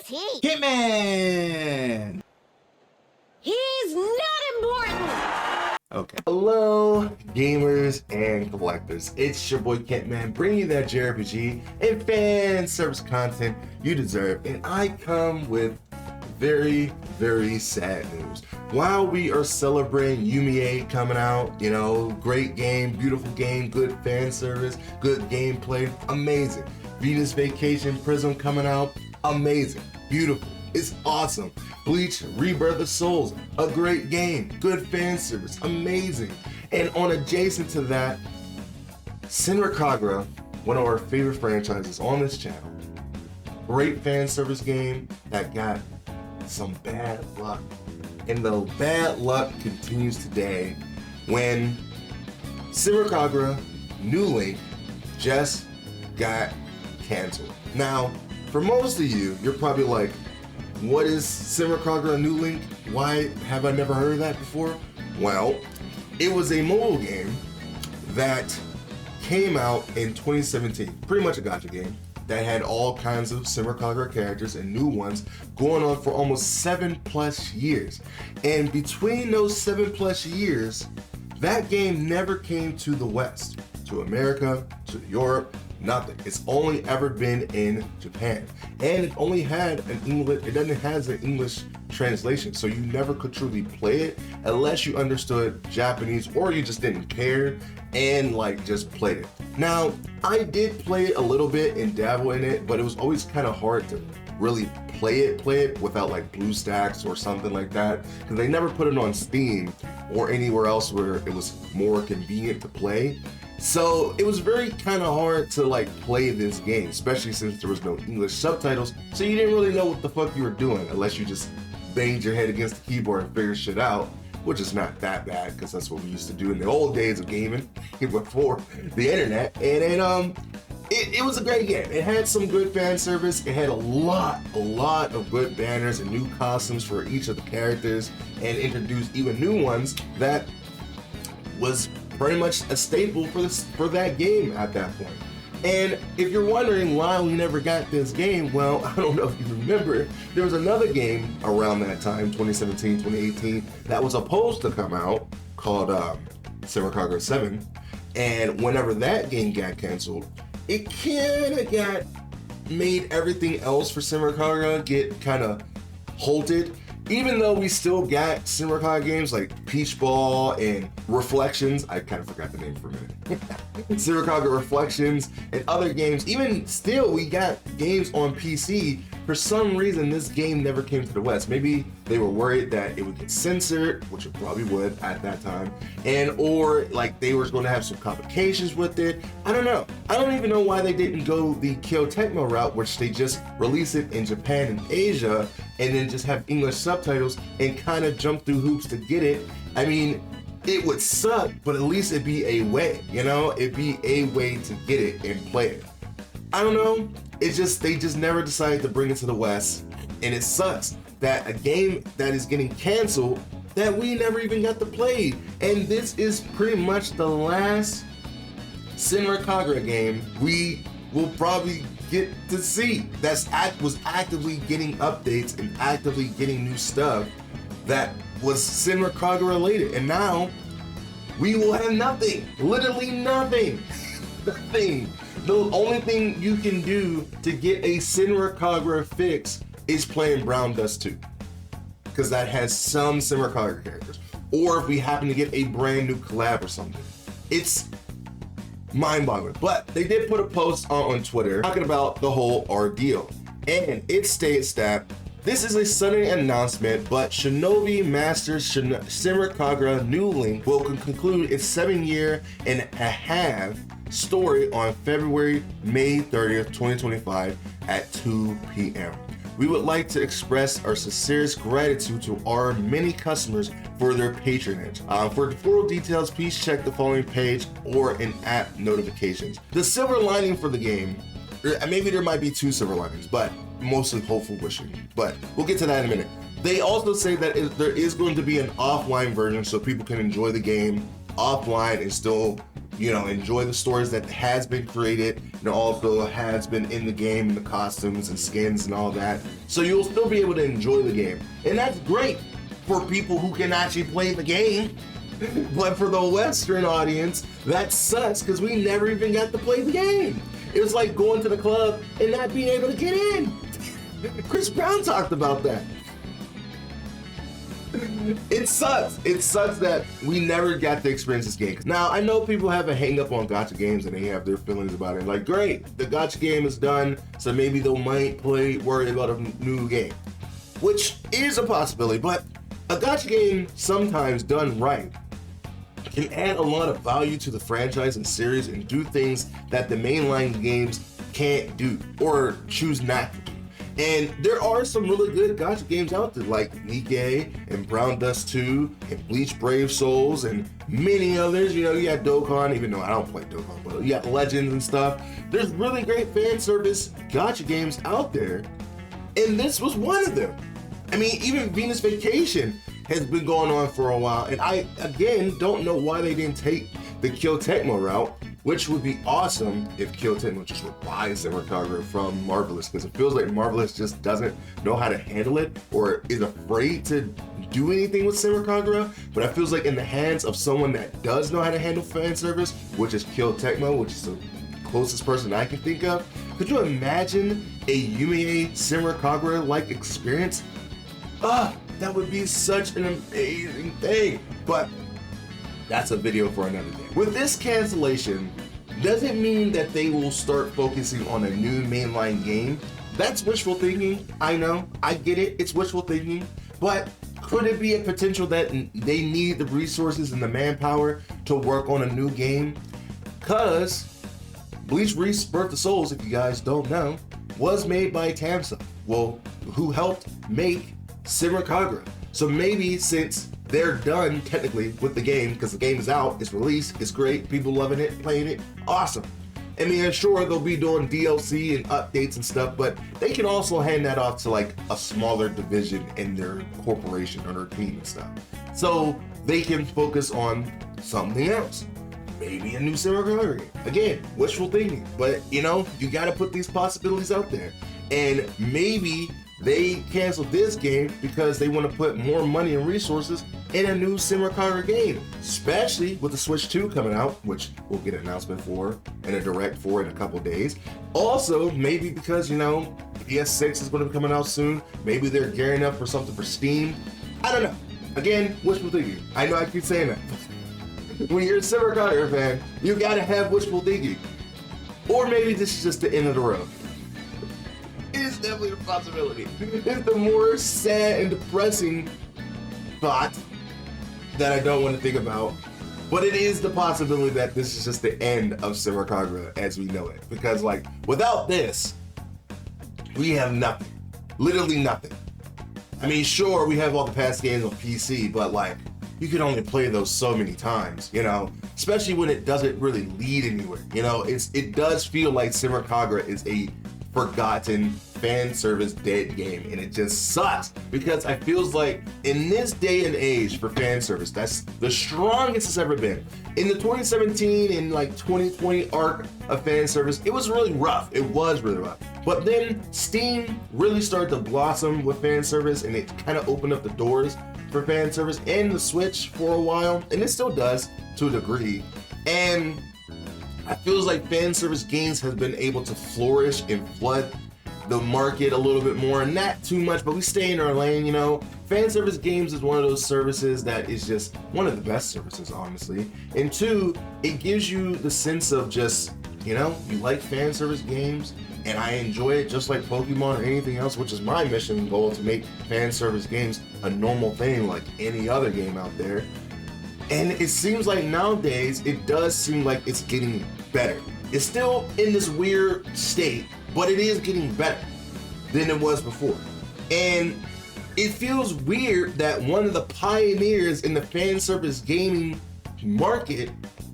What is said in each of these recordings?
Who's he? Kentman! He's not important! Okay. Hello, gamers and collectors. It's your boy Kentman, bringing you that JRPG and fan service content you deserve. And I come with very, very sad news. While we are celebrating Yumiya coming out, you know, great game, beautiful game, good fan service, good gameplay, amazing. Venus Vacation Prism coming out, amazing, beautiful, it's awesome. Bleach Rebirth of Souls, a great game, good fan service, amazing. And on adjacent to that, Senran Kagura, one of our favorite franchises on this channel, great fan service game that got some bad luck. And the bad luck continues today when Senran Kagura New Link just got canceled. Now, for most of you, you're probably like, what is Senran Kagura New Link? Why have I never heard of that before? Well, it was a mobile game that came out in 2017, pretty much a gacha game that had all kinds of Senran Kagura characters and new ones going on for almost 7+ years. And between those 7+ years, that game never came to the West, to America, to Europe, nothing. It's only ever been in Japan. And it only had an English, it doesn't have an English translation. So you never could truly play it unless you understood Japanese or you just didn't care and like just played it. Now, I did play it a little bit and dabble in it, but it was always kind of hard to really play it without like BlueStacks or something like that, because they never put it on Steam or anywhere else where it was more convenient to play. So it was very kind of hard to like play this game, especially since there was no English subtitles, so you didn't really know what the fuck you were doing unless you just banged your head against the keyboard and figured shit out, which is not that bad because that's what we used to do in the old days of gaming before the internet. And then it was a great game. It had some good fan service. It had a lot of good banners and new costumes for each of the characters, and introduced even new ones that was pretty much a staple for that game at that point. And if you're wondering why we never got this game, well, I don't know if you remember, there was another game around that time, 2017, 2018, that was supposed to come out called Senran Kagura 7. And whenever that game got canceled, it kind of got made everything else for Senran Kagura get kind of halted. Even though we still got Senran Kagura games like Peach Ball and Reflections, I kind of forgot the name for a minute. Senran Kagura Reflections and other games, even still we got games on PC. For some reason, this game never came to the West. Maybe they were worried that it would get censored, which it probably would at that time, and or like they were going to have some complications with it. I don't know. I don't even know why they didn't go the Kyo Tecmo route, which they just release it in Japan and Asia, and then just have English subtitles and kind of jump through hoops to get it. I mean, it would suck, but at least it'd be a way, you know? It'd be a way to get it and play it. I don't know. It's just, they just never decided to bring it to the West, and it sucks that a game that is getting canceled that we never even got to play. And this is pretty much the last Senran Kagura game we will probably get to see that was actively getting updates and actively getting new stuff that was Senran Kagura related. And now we will have nothing, literally nothing, nothing. The only thing you can do to get a Senran Kagura fix is playing Brown Dust 2, because that has some Senran Kagura characters. Or if we happen to get a brand new collab or something. It's mind-boggling. But they did put a post on Twitter talking about the whole ordeal. And it states that this is a sudden announcement, but Shinobi Masters Senran Kagura New Link will conclude its 7-year-and-a-half story on May 30th, 2025 at 2 p.m. We would like to express our sincerest gratitude to our many customers for their patronage. For the full details, please check the following page or in-app notifications. The silver lining for the game, maybe there might be 2 silver linings, but mostly hopeful wishing. But we'll get to that in a minute. They also say that there is going to be an offline version so people can enjoy the game offline and still enjoy the stories that has been created and also has been in the game, and the costumes and skins and all that. So you'll still be able to enjoy the game. And that's great for people who can actually play the game. But for the Western audience, that sucks because we never even got to play the game. It was like going to the club and not being able to get in. Chris Brown talked about that. It sucks. It sucks that we never got to experience this game. Now, I know people have a hang up on gacha games and they have their feelings about it. Like, great, the gacha game is done, so maybe they might worry about a new game, which is a possibility. But a gacha game, sometimes done right, can add a lot of value to the franchise and series and do things that the mainline games can't do or choose not to do. And there are some really good gacha games out there, like Nikkei and Brown Dust 2 and Bleach Brave Souls and many others. You got Dokkan, even though I don't play Dokkan, but you got Legends and stuff. There's really great fan service gacha games out there, and this was one of them. I mean, even Venus Vacation has been going on for a while, and I, again, don't know why they didn't take the Kill Tecmo route, which would be awesome if Kill Tecmo just would buy Senran Kagura from Marvelous, because it feels like Marvelous just doesn't know how to handle it or is afraid to do anything with Senran Kagura. But it feels like in the hands of someone that does know how to handle fan service, which is Kill Tecmo, which is the closest person I can think of. Could you imagine a Yumiya Senran Kagura-like experience? That would be such an amazing thing. But that's a video for another day. With this cancellation, doesn't mean that they will start focusing on a new mainline game. That's wishful thinking. I know, I get it, it's wishful thinking. But could it be a potential that they need the resources and the manpower to work on a new game? Because Bleach Birth of Souls, if you guys don't know, was made by Tamsa, who helped make Senran Kagura. So maybe since they're done technically with the game, because the game is out, it's released, it's great, people loving it, playing it, awesome. I mean, sure, they'll be doing DLC and updates and stuff, but they can also hand that off to like a smaller division in their corporation or their team and stuff. So they can focus on something else. Maybe a new Senran Kagura game. Again, wishful thinking, but you gotta put these possibilities out there. And maybe they canceled this game because they want to put more money and resources in a new Senran Kagura game, especially with the Switch 2 coming out, which we'll get an announcement for and a direct for in a couple days. Also, maybe because, PS6 is going to be coming out soon. Maybe they're gearing up for something for Steam. I don't know. Again, wishful thinking. I know I keep saying that. When you're a Senran Kagura fan, you got to have wishful thinking. Or maybe this is just the end of the road. It is definitely a possibility. It's the more sad and depressing thought that I don't want to think about. But it is the possibility that this is just the end of Senran Kagura as we know it. Because without this, we have nothing. Literally nothing. I mean, sure, we have all the past games on PC, but you can only play those so many times, especially when it doesn't really lead anywhere. It does feel like Senran Kagura is a forgotten fan service dead game, and it just sucks because I feels like in this day and age for fan service, that's the strongest it's ever been. In the 2017 and 2020 arc of fan service, it was really rough. It was really rough. But then Steam really started to blossom with fan service, and it kind of opened up the doors for fan service and the Switch for a while, and it still does to a degree. And I feels like fan service games has been able to flourish and flood the market a little bit more, and not too much, but we stay in our lane. Fan service games is one of those services that is just one of the best services, honestly. And two, it gives you the sense of just, you like fan service games, and I enjoy it just like Pokemon or anything else, which is my mission and goal, to make fan service games a normal thing like any other game out there. And it seems like nowadays, it does seem like it's getting better. It's still in this weird state, but it is getting better than it was before. And it feels weird that one of the pioneers in the fan service gaming market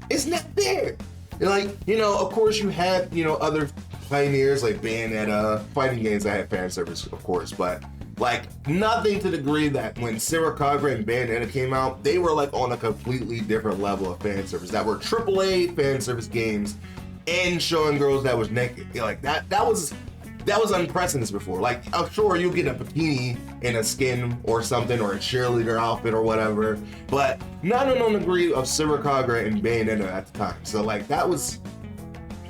is not there. Of course you have, other pioneers like Bayonetta, fighting games that have fan service, of course, but Like, nothing to the degree that when Senran Kagura and Bandana came out, they were like on a completely different level of fan service that were AAA fan service games and showing girls that was naked. You know, like that was unprecedented before. Like, I'm sure you'll get a bikini in a skin or something, or a cheerleader outfit or whatever, but not on the degree of Senran Kagura and Bandana at the time. So like, that was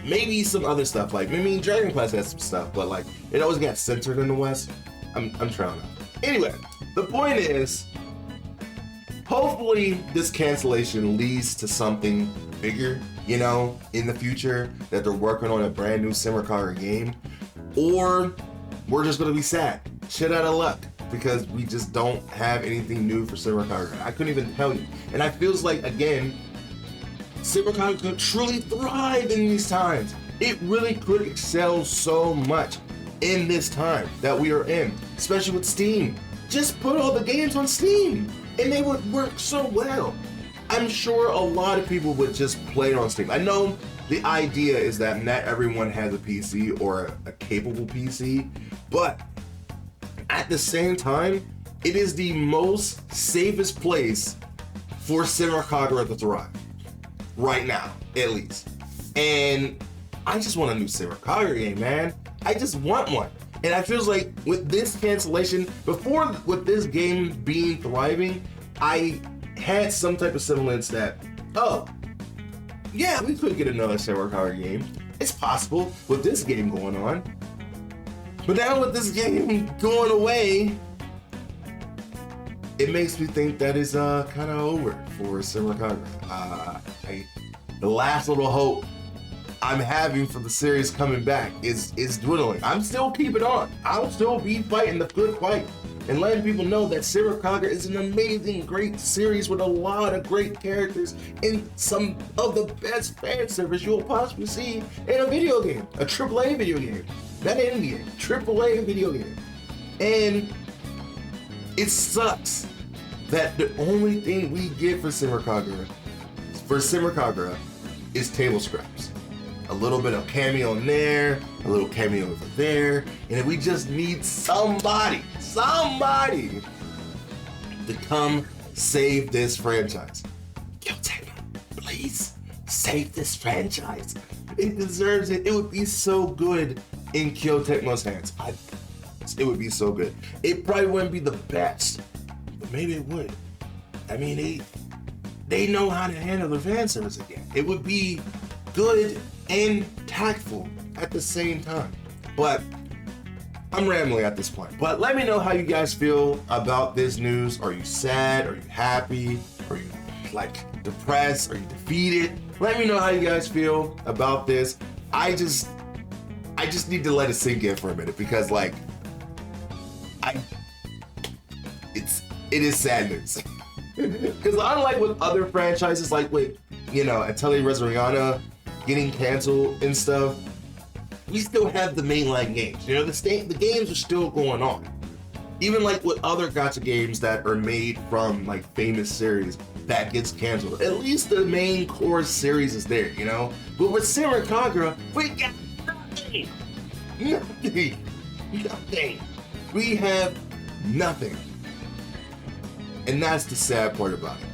maybe some other stuff. Like, I mean, Dragon Quest had some stuff, but like, it always got censored in the West. I'm trying out. Anyway, the point is, hopefully this cancellation leads to something bigger, you know, in the future, that they're working on a brand new Senran Kagura game, or we're just gonna be sad, shit out of luck, because we just don't have anything new for Senran Kagura. I couldn't even tell you. And I feels like, again, Senran Kagura could truly thrive in these times. It really could excel so much in this time that we are in, especially with Steam. Just put all the games on Steam and they would work so well. I'm sure a lot of people would just play it on Steam. I know the idea is that not everyone has a PC or a capable PC, but at the same time, it is the most safest place for Senran Kagura to thrive. Right now, at least. And I just want a new Senran Kagura game, man. I just want one. And I feel like with this cancellation, before with this game being thriving, I had some type of semblance that, oh, yeah, we could get another Senran Kagura game. It's possible with this game going on. But now with this game going away, it makes me think that is kind of over for Senran Kagura. The last little hope I'm having for the series coming back is dwindling. I'm still keeping on. I'll still be fighting the good fight and letting people know that Senran Kagura is an amazing, great series with a lot of great characters and some of the best fan service you'll possibly see in a video game, a AAA video game, not an indie game, AAA video game. And it sucks that the only thing we get for Senran Kagura is table scraps. A little bit of cameo in there, a little cameo over there, and if we just need somebody to come save this franchise. Please save this franchise. It deserves it. It would be so good in Kyo Tecmo's hands. It would be so good. It probably wouldn't be the best, but maybe it would. I mean, they know how to handle the fan service again. It would be good and tactful at the same time. But I'm rambling at this point. But let me know how you guys feel about this news. Are you sad? Are you happy? Are you like depressed? Are you defeated? Let me know how you guys feel about this. I just need to let it sink in for a minute, because like it is sad news. Because unlike with other franchises, like with, you know, Atelier Resurriana getting canceled and stuff, we still have the mainline games. You know, the games are still going on. Even like with other gacha games that are made from like famous series that gets canceled, at least the main core series is there, you know? But with Senran Kagura, we got nothing. Nothing. We have nothing. And that's the sad part about it.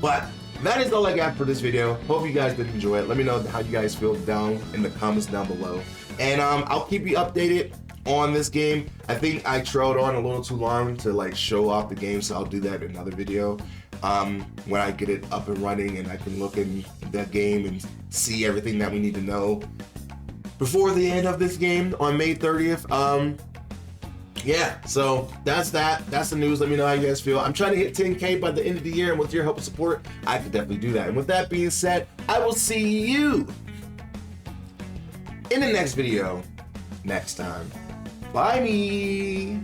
But that is all I got for this video. Hope you guys did enjoy it. Let me know how you guys feel down in the comments down below. And I'll keep you updated on this game. I think I trailed on a little too long to like show off the game, so I'll do that in another video when I get it up and running and I can look in that game and see everything that we need to know before the end of this game on May 30th. Yeah, so that's that. That's the news. Let me know how you guys feel. I'm trying to hit 10K by the end of the year, and with your help and support, I could definitely do that. And with that being said, I will see you in the next video next time. Bye me.